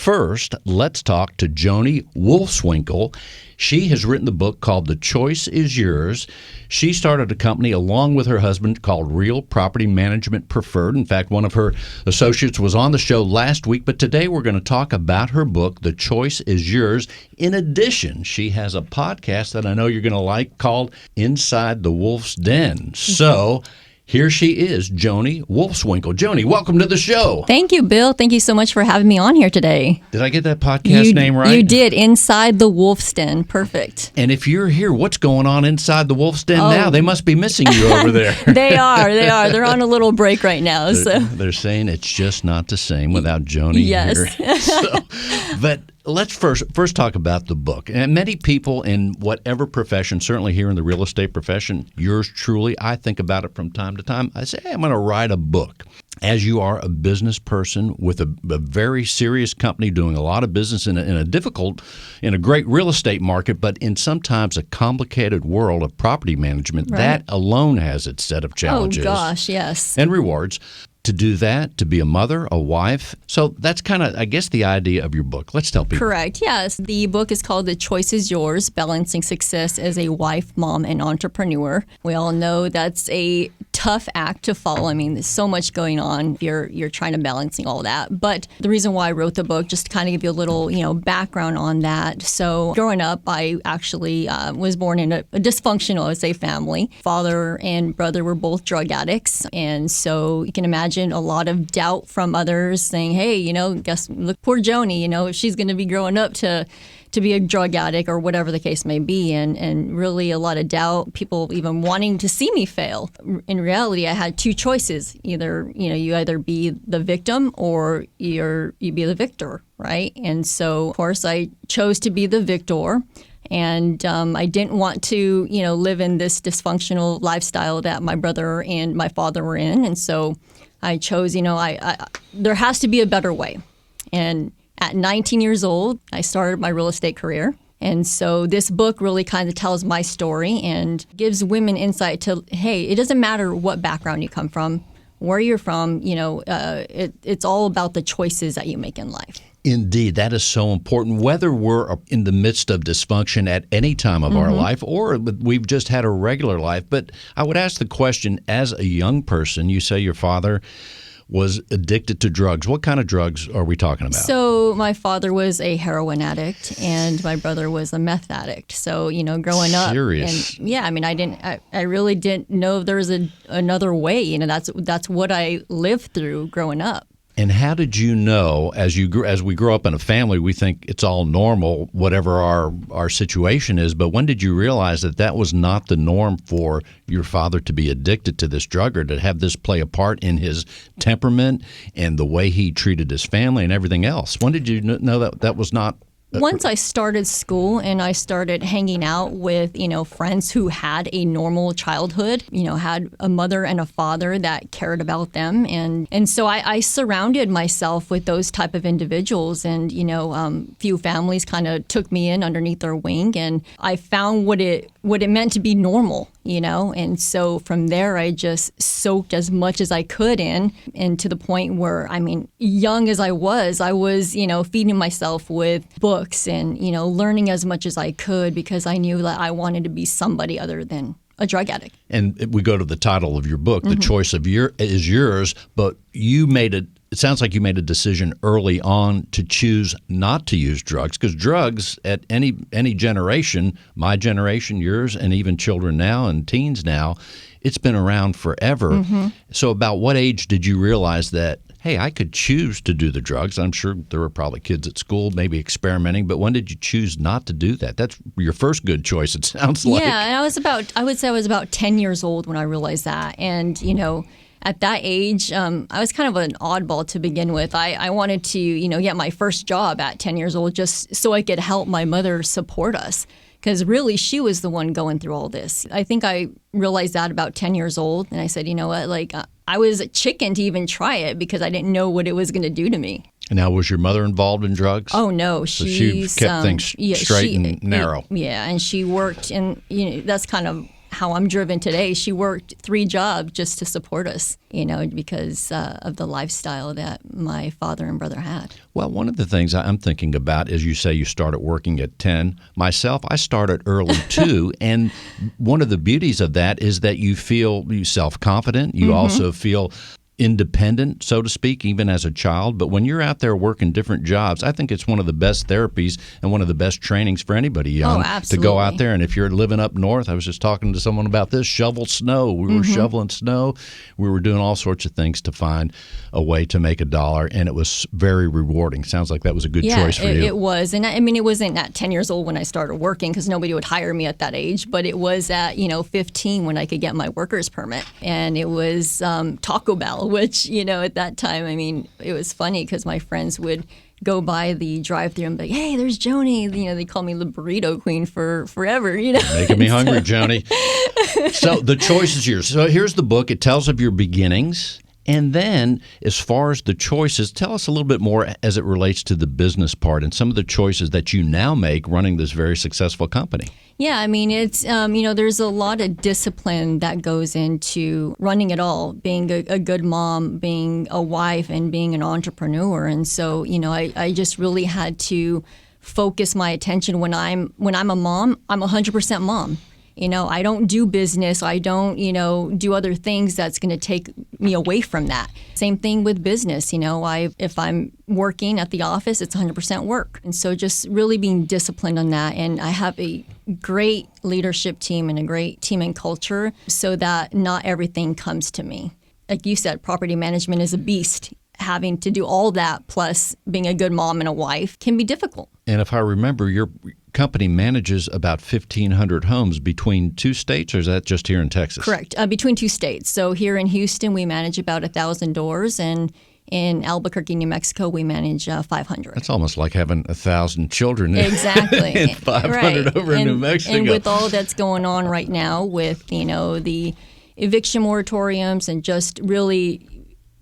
first, let's talk to Joni Wolfswinkel. She has written the book called The Choice Is Yours. She started a company along with her husband called Real Property Management Preferred. In fact, one of her associates was on the show last week, but today we're going to talk about her book, The Choice Is Yours. In addition, she has a podcast that I know you're going to like called Inside the Wolf's Den. So here she is, Joni Wolfswinkle. Joni, welcome to the show. Thank you, Bill. Thank you so much for having me on here today. Did I get that podcast name right? You did. Inside the Wolf's Den. Perfect. And if you're here, what's going on inside the Wolf's Den now? They must be missing you over there. They are. They're on a little break right now. They're saying it's just not the same without Joni here. But let's first talk about the book. And many people in whatever profession, certainly here in the real estate profession, yours truly, I think about it from time to time. I say, hey, I'm going to write a book. As you are a business person with a very serious company doing a lot of business in a great real estate market, but in sometimes a complicated world of property management, that alone has its set of challenges. Oh, gosh, yes. And rewards. To do that, to be a mother, a wife. So that's kind of, I guess, the idea of your book. Let's tell people. Correct. Yes. The book is called The Choice Is Yours, Balancing Success as a Wife, Mom, and Entrepreneur. We all know that's a tough act to follow. I mean, there's so much going on. You're trying to balancing all that. But the reason why I wrote the book, just to kind of give you a little, background on that. So growing up, I actually was born in a dysfunctional, I would say, family. Father and brother were both drug addicts. And so you can imagine a lot of doubt from others saying, hey, look, poor Joni, she's going to be growing up to be a drug addict or whatever the case may be. And really a lot of doubt, people even wanting to see me fail. In reality, I had two choices. You either be the victim or you be the victor, right? And so, of course, I chose to be the victor. And I didn't want to, live in this dysfunctional lifestyle that my brother and my father were in. And so I chose, there has to be a better way. And at 19 years old, I started my real estate career. And so this book really kind of tells my story and gives women insight to, hey, it doesn't matter what background you come from, where you're from, it's all about the choices that you make in life. Indeed, that is so important, whether we're in the midst of dysfunction at any time of our life or we've just had a regular life. But I would ask the question, as a young person, you say your father was addicted to drugs. What kind of drugs are we talking about? So my father was a heroin addict and my brother was a meth addict. So, growing up. Serious. And I really didn't know there was another way. That's what I lived through growing up. And how did you know, as we grow up in a family, we think it's all normal, whatever our situation is, but when did you realize that was not the norm for your father to be addicted to this drug or to have this play a part in his temperament and the way he treated his family and everything else? When did you know that was not? Once I started school and I started hanging out with, friends who had a normal childhood, had a mother and a father that cared about them. And so I surrounded myself with those type of individuals and, few families kind of took me in underneath their wing and I found what it meant to be normal, and so from there I just soaked as much as I could in and to the point where, young as I was, feeding myself with books and, learning as much as I could because I knew that I wanted to be somebody other than a drug addict. And we go to the title of your book, The Choice is Yours, but it sounds like you made a decision early on to choose not to use drugs because drugs at any generation, my generation, yours, and even children now and teens now, it's been around forever. So about what age did you realize that, hey, I could choose to do the drugs? I'm sure there were probably kids at school maybe experimenting, but when did you choose not to do that? That's your first good choice, it sounds like. Yeah, and I would say I was about 10 years old when I realized that. And, at that age, I was kind of an oddball to begin with. I wanted to, get my first job at 10 years old just so I could help my mother support us. Because really, she was the one going through all this. I think I realized that about 10 years old. And I said, you know what, I was a chicken to even try it because I didn't know what it was going to do to me. And now, was your mother involved in drugs? Oh, no. So she kept things straight and narrow. And she worked in, that's kind of how I'm driven today. She worked 3 jobs just to support us, because of the lifestyle that my father and brother had. Well, one of the things I'm thinking about is you say you started working at 10. Myself, I started early too. And one of the beauties of that is that you feel self-confident. You also feel independent, so to speak, even as a child. But when you're out there working different jobs, I think it's one of the best therapies and one of the best trainings for anybody young to go out there. And if you're living up north, I was just talking to someone about this, shovel snow. We were shoveling snow. We were doing all sorts of things to find a way to make $1, and it was very rewarding. Sounds like that was a good choice for you. It was. And I mean, it wasn't at 10 years old when I started working because nobody would hire me at that age, but it was at, 15 when I could get my worker's permit. And it was Taco Bell, which, at that time, I mean, it was funny because my friends would go by the drive-thru and be like, hey, there's Joni. They call me the burrito queen for forever, Making me hungry, Joni. So the choice is yours. So here's the book. It tells of your beginnings. And then as far as the choices, tell us a little bit more as it relates to the business part and some of the choices that you now make running this very successful company. Yeah, I mean, it's, there's a lot of discipline that goes into running it all, being a good mom, being a wife, and being an entrepreneur. And so, I just really had to focus my attention when I'm a mom, I'm 100% mom. I don't do business. I don't, do other things that's going to take me away from that. Same thing with business. If I'm working at the office, it's 100% work. And so just really being disciplined on that. And I have a great leadership team and a great team and culture so that not everything comes to me. Like you said, property management is a beast. Having to do all that plus being a good mom and a wife can be difficult. And if I remember, your company manages about 1,500 homes between 2 states, or is that just here in Texas? Correct. Between 2 states. So here in Houston, we manage about 1,000 doors, and in Albuquerque, New Mexico, we manage 500. That's almost like having 1,000 children. Exactly. And 500 over in New Mexico. And with all that's going on right now with, the eviction moratoriums and just really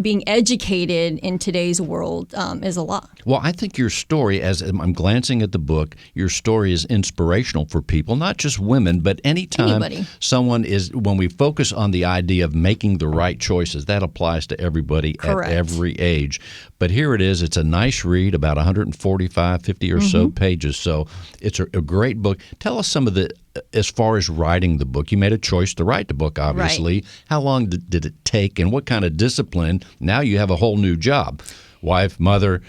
being educated in today's world is a lot. Well, I think your story, as I'm glancing at the book, your story is inspirational for people, not just women, but anytime someone is, when we focus on the idea of making the right choices, that applies to everybody at every age. But here it is. It's a nice read, about 145, 50 or so pages. So it's a great book. Tell us some of the, as far as writing the book, you made a choice to write the book, obviously. Right. How long did it take, and what kind of discipline? Now you have a whole new job, wife, mother,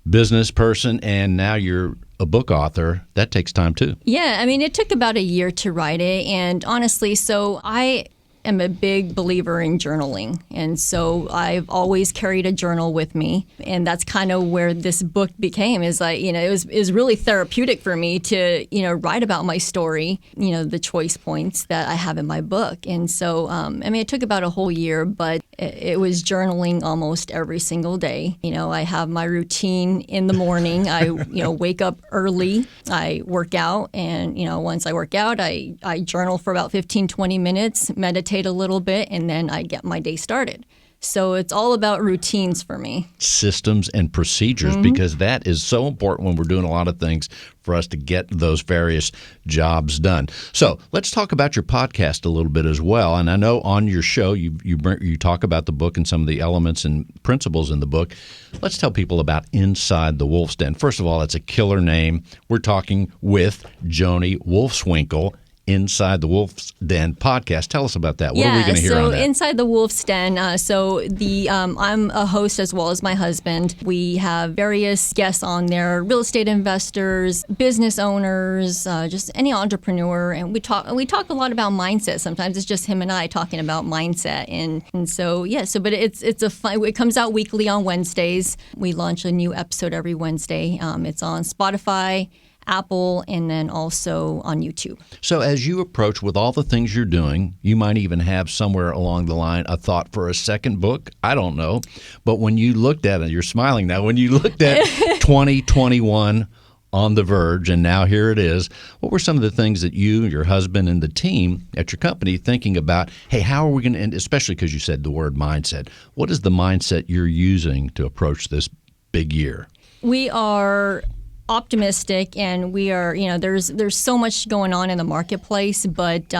business person, and now you're a book author. That takes time too. Yeah, I mean, it took about a year to write it, and honestly, so I am a big believer in journaling, and so I've always carried a journal with me, and that's kind of where this book became. Is like, it was really therapeutic for me to write about my story, the choice points that I have in my book. And so I mean, it took about a whole year, but it was journaling almost every single day. I have my routine in the morning. I wake up early, I work out, and once I work out, I journal for about 15-20 minutes, meditate a little bit, and then I get my day started. So it's all about routines for me. Systems and procedures, because that is so important when we're doing a lot of things for us to get those various jobs done. So let's talk about your podcast a little bit as well. And I know on your show you talk about the book and some of the elements and principles in the book. Let's tell people about Inside the Wolf's Den. First of all, it's a killer name. We're talking with Joni Wolfswinkel, Inside the Wolf's Den podcast. Tell us about that. What are we going to hear on that? So Inside the Wolf's Den, I'm a host as well as my husband. We have various guests on there, real estate investors, business owners, just any entrepreneur, and we talk a lot about mindset. Sometimes it's just him and I talking about mindset, and so but it's a fun. It comes out weekly on Wednesdays. We launch a new episode every Wednesday. It's on Spotify, Apple, and then also on YouTube. So as you approach with all the things you're doing, you might even have somewhere along the line a thought for a second book. I don't know. But when you looked at it, you're smiling now, when you looked at 2021 on the verge, and now here it is, what were some of the things that you, your husband, and the team at your company thinking about, hey, how are we going to, and especially because you said the word mindset, what is the mindset you're using to approach this big year? We are optimistic, and we are, there's so much going on in the marketplace, but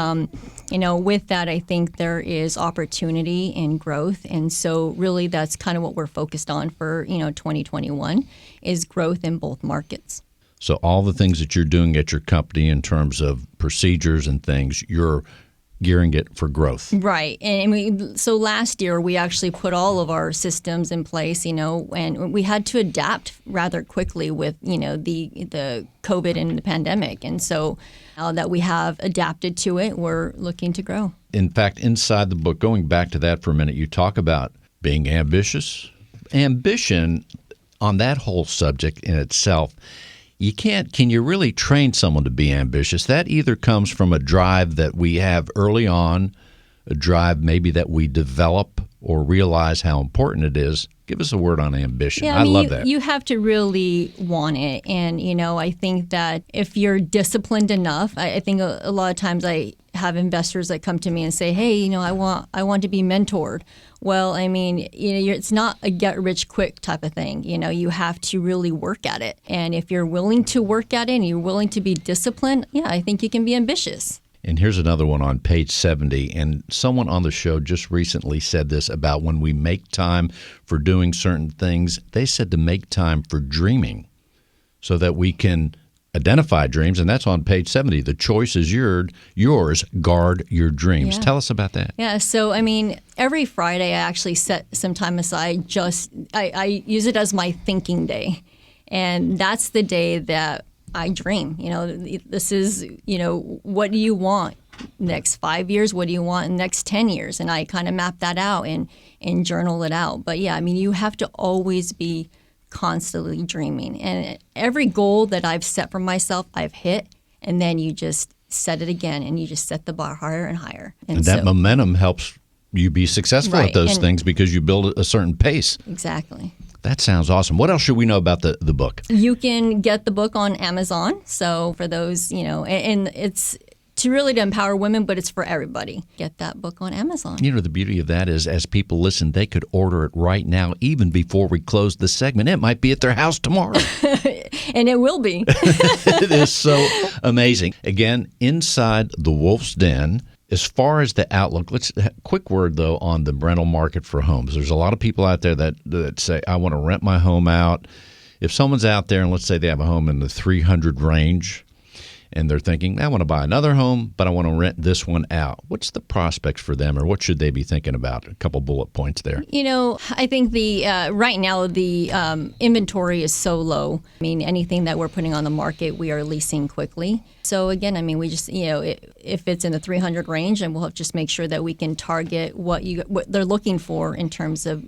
With that, I think there is opportunity and growth. And so really that's kind of what we're focused on for, 2021 is growth in both markets. So all the things that you're doing at your company in terms of procedures and things, you're gearing it for growth. Right. So last year we actually put all of our systems in place, and we had to adapt rather quickly with, the COVID and the pandemic. And so now that we have adapted to it, we're looking to grow. In fact, inside the book, going back to that for a minute, you talk about being ambitious. Ambition on that whole subject in itself, can you really train someone to be ambitious? That either comes from a drive that we have early on, a drive maybe that we develop or realize how important it is. Give us a word on ambition. Yeah, I love that. You have to really want it. And, I think that if you're disciplined enough, I think a lot of times I have investors that come to me and say, hey, I want to be mentored. Well, it's not a get rich quick type of thing. You have to really work at it. And if you're willing to work at it and you're willing to be disciplined, I think you can be ambitious. And here's another one on page 70. And someone on the show just recently said this about when we make time for doing certain things. They said to make time for dreaming so that we can identify dreams. And that's on page 70. The choice is yours. Guard your dreams. Yeah. Tell us about that. Yeah. So, every Friday I actually set some time aside. I use it as my thinking day. And that's the day that I dream. This is, what do you want next 5 years? What do you want in the next 10 years? And I kind of map that out and journal it out. But yeah, you have to always be constantly dreaming. And every goal that I've set for myself, I've hit. And then you just set it again and you just set the bar higher and higher. And that momentum helps you be successful at those things because you build a certain pace. Exactly. That sounds awesome. What else should we know about the book? You can get the book on Amazon. So for those, and it's to empower women, but it's for everybody. Get that book on Amazon. The beauty of that is as people listen, they could order it right now, even before we close the segment. It might be at their house tomorrow. And it will be. It is so amazing. Again, Inside the Wolf's Den. As far as the outlook, quick word, though, on the rental market for homes. There's a lot of people out there that say, I want to rent my home out. If someone's out there and let's say they have a home in the 300 range and they're thinking, I want to buy another home, but I want to rent this one out. What's the prospects for them or what should they be thinking about? A couple bullet points there. I think right now the inventory is so low. Anything that we're putting on the market, we are leasing quickly. So again, we just, if it's in the 300 range, and we'll have to just make sure that we can target what they're looking for in terms of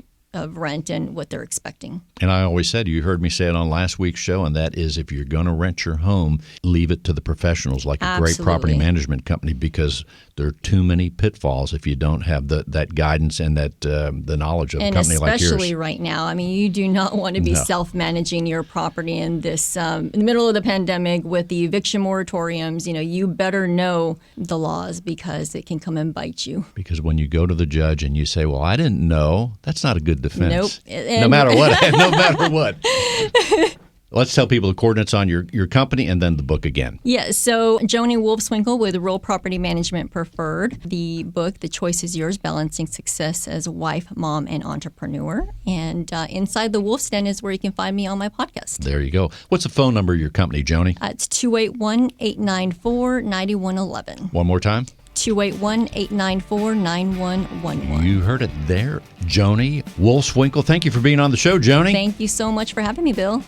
rent and what they're expecting. And I always said, you heard me say it on last week's show, and that is if you're going to rent your home, leave it to the professionals like a great property management company because there are too many pitfalls if you don't have that guidance and that the knowledge of a company like yours. And especially right now. you do not want to be self-managing your property in this in the middle of the pandemic with the eviction moratoriums. You better know the laws because it can come and bite you. Because when you go to the judge and you say, well, I didn't know, that's not a good defense. Nope. No matter what. No matter what. Let's tell people the coordinates on your company and then the book again. Yeah, so Joni Wolfswinger with Rural Property Management Preferred. The book, The Choice is Yours, Balancing Success as Wife, Mom, and Entrepreneur. And Inside the Wolf's Den is where you can find me on my podcast. There you go. What's the phone number of your company, Joni? It's 281-894-9111. One more time. 281-894-9111. You heard it there. Joni Wolfswinkel. Thank you for being on the show, Joni. Thank you so much for having me, Bill.